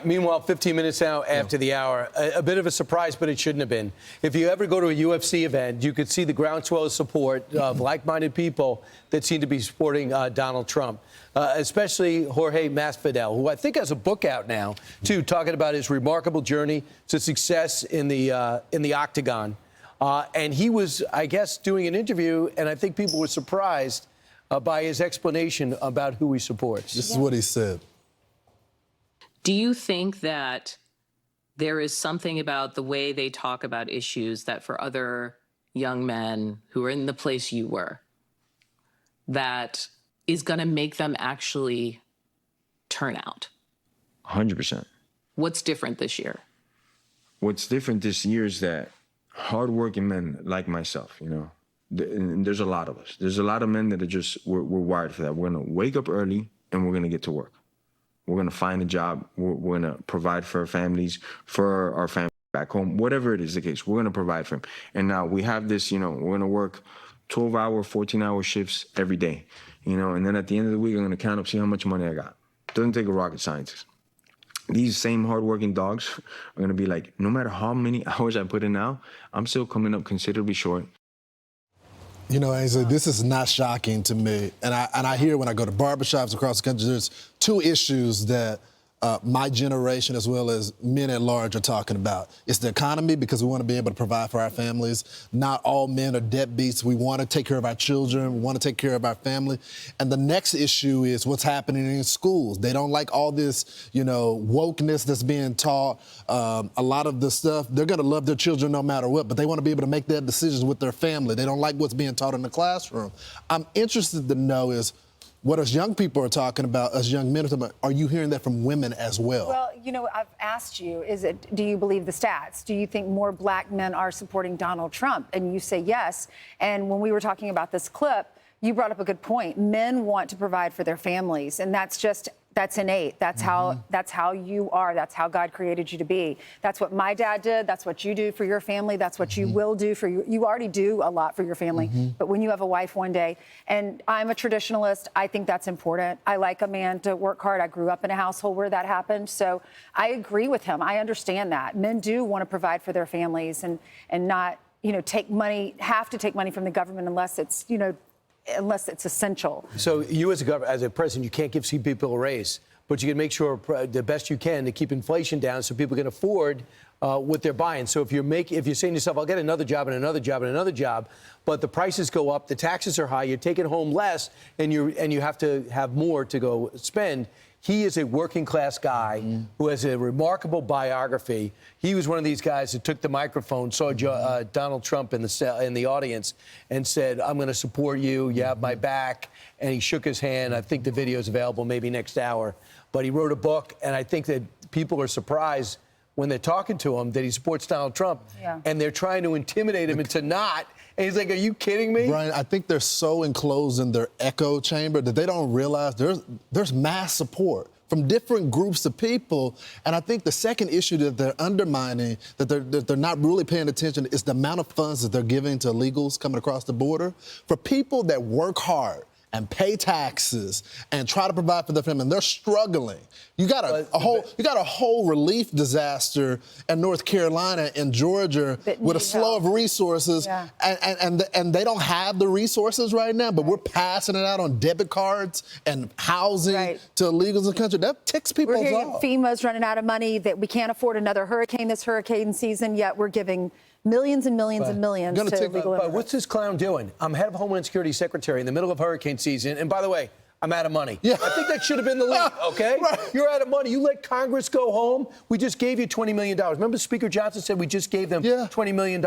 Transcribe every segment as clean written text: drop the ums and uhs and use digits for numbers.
Meanwhile, 15 minutes now after the hour, a bit of a surprise, but it shouldn't have been. If you ever go to a UFC event, you could see the groundswell of support of like-minded people that seem to be supporting Donald Trump, especially Jorge Masvidal, who I think has a book out now, too, talking about his remarkable journey to success in the octagon. And he was, I guess, doing an interview, and I think people were surprised by his explanation about who he supports. This is what he said. Do you think that there is something about the way they talk about issues that for other young men who are in the place you were, that is going to make them actually turn out? 100%. What's different this year? What's different this year is that hardworking men like myself, you know, and there's a lot of us. There's a lot of men that are just, we're wired for that. We're going to wake up early and we're going to get to work. We're going to find a job. We're going to provide for our families, for our family back home, whatever it is the case, we're going to provide for them. And now we have this, you know, we're going to work 12-hour, 14-hour shifts every day, you know, and then at the end of the week, I'm going to count up, see how much money I got. Doesn't take a rocket scientist. These same hardworking dogs are going to be like, no matter how many hours I put in now, I'm still coming up considerably short. You know, Ainsley, this is not shocking to me. And I hear when I go to barbershops across the country, there's two issues that my generation as well as men at large are talking about. It's the economy, because we want to be able to provide for our families. Not all men are deadbeats. We want to take care of our children. We want to take care of our family. And the next issue is what's happening in schools. They don't like all this, you know, wokeness that's being taught. A lot of the stuff, they're going to love their children no matter what, but they want to be able to make their decisions with their family. They don't like what's being taught in the classroom. I'm interested to know is, what us young people are talking about, us young men are talking about, are you hearing that from women as well? Well, you know, I've asked you, do you believe the stats? Do you think more black men are supporting Donald Trump? And you say yes. And when we were talking about this clip, you brought up a good point. Men want to provide for their families, and that's innate. That's how you are. That's how God created you to be. That's what my dad did. That's what you do for your family. That's what you will do for you. You already do a lot for your family. But when you have a wife one day, and I'm a traditionalist, I think that's important. I like a man to work hard. I grew up in a household where that happened. So I agree with him. I understand that. Men do want to provide for their families and not, you know, have to take money from the government unless it's, you know, unless it's essential. So you as a president, you can't give people a raise, but you can make sure the best you can to keep inflation down so people can afford what they're buying. So if you're saying to yourself, I'll get another job and another job and another job, but the prices go up, the taxes are high, you're taking home less, and you have to have more to go spend. He is a working class guy who has a remarkable biography. He was one of these guys that took the microphone, saw Donald Trump in the audience, and said, "I'm going to support you. You have my back." And he shook his hand. I think the video is available maybe next hour. But he wrote a book, and I think that people are surprised when they're talking to him that he supports Donald Trump, and they're trying to intimidate him into not. And he's like, are you kidding me? Brian, I think they're so enclosed in their echo chamber that they don't realize there's mass support from different groups of people. And I think the second issue that they're undermining, that they're not really paying attention, is the amount of funds that they're giving to illegals coming across the border. For people that work hard and pay taxes and try to provide for their family, and they're struggling. You got a whole relief disaster in North Carolina and Georgia with a flow of resources, and they don't have the resources right now, but we're passing it out on debit cards and housing to illegals in the country. That ticks people off. We're hearing FEMA's running out of money, that we can't afford another hurricane this hurricane season, yet we're giving millions and millions and millions to illegal immigrants. But what's this clown doing? I'm head of Homeland Security Secretary in the middle of hurricane season, and by the way, I'm out of money. I think that should have been the lead, okay? You're out of money. You let Congress go home. We just gave you $20 million. Remember Speaker Johnson said we just gave them $20 million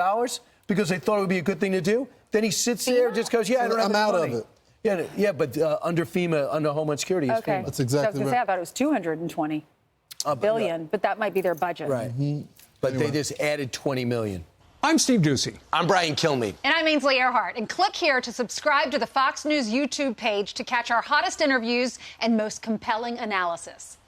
because they thought it would be a good thing to do? Then he sits there and just goes, I don't have I'm out money. of it. Yeah, but under FEMA, under Homeland Security, is FEMA. That's exactly right. I thought it was $220 billion, but that might be their budget. Right. But they just added $20 million. I'm Steve Ducey. I'm Brian Kilmeade. And I'm Ainsley Earhart. And click here to subscribe to the Fox News YouTube page to catch our hottest interviews and most compelling analysis.